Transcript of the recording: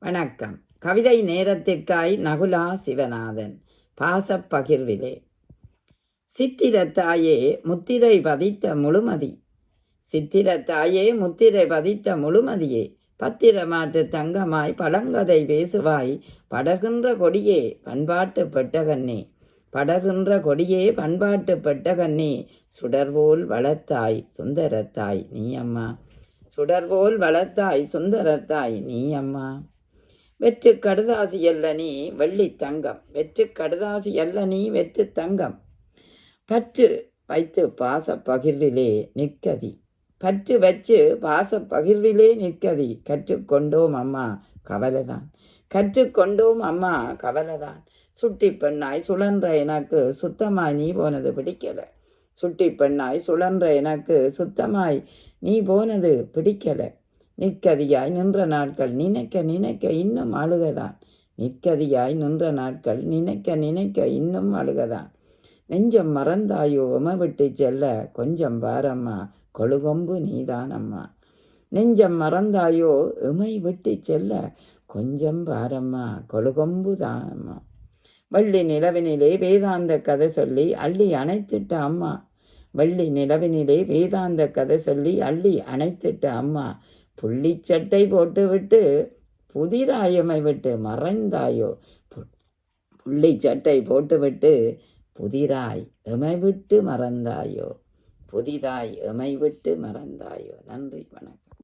வணக்கம். கவிதை நேரத்திற்காய் நகுலா சிவநாதன். பாசப்பகிர்விலே. சித்திரத்தாயே முத்திரை பதித்த முழுமதி, சித்திரத்தாயே முத்திரை பதித்த முழுமதியே, பத்திரமாற்று தங்கமாய் பழங்கதை பேசுவாய், படர்கின்ற கொடியே பண்பாட்டு பெட்டகன்னே, படர்கின்ற கொடியே பண்பாட்டு பெட்டகன்னே, சுடர்வோல் வளர்த்தாய் சுந்தரத்தாய் நீ அம்மா, சுடர்வோல் வளர்த்தாய் சுந்தரத்தாய் நீ அம்மா. வெற்று கடுதாசி அல்ல நீ வெள்ளி தங்கம், வெற்று கடுதாசி அல்ல நீ வெற்று தங்கம், பற்று வைத்து பாச பகிர்விலே நிற்கதி, பற்று வச்சு பாச பகிர்விலே நிற்கதி, கற்றுக்கொண்டோம் அம்மா கவலைதான், கற்றுக்கொண்டோம் அம்மா கவலைதான். சுட்டி பெண்ணாய் சுழன்ற எனக்கு சுத்தமாய் நீ போனது பிடிக்கல, சுட்டி பெண்ணாய் சுழன்ற எனக்கு சுத்தமாய் நீ போனது பிடிக்கல, நிற்கதியாய் நின்ற நாட்கள் நினைக்க நினைக்க இன்னும் அழுகதான், நிற்கதியாய் நின்ற நாட்கள் நினைக்க நினைக்க இன்னும் அழுகதான். நெஞ்சம் மறந்தாயோ உமை விட்டு செல்ல கொஞ்சம் பாரம்மா கொழுகொம்பு நீதான் அம்மா, நெஞ்சம் மறந்தாயோ உமை விட்டு செல்ல கொஞ்சம் பாரம்மா கொழுகொம்பு தான் அம்மா. வள்ளி நிலவினிலே வேதாந்த கதை சொல்லி அள்ளி அணைத்திட்ட அம்மா, வள்ளி நிலவினிலே வேதாந்த கதை சொல்லி அள்ளி அணைத்திட்ட அம்மா, புள்ளிச்சட்டை போட்டுவிட்டு புதிராயமை விட்டு மறைந்தாயோ, புள்ளிச்சட்டை போட்டுவிட்டு புதிராய் எமை விட்டு மறந்தாயோ, புதிதாய் எமை விட்டு மறந்தாயோ. நன்றி, வணக்கம்.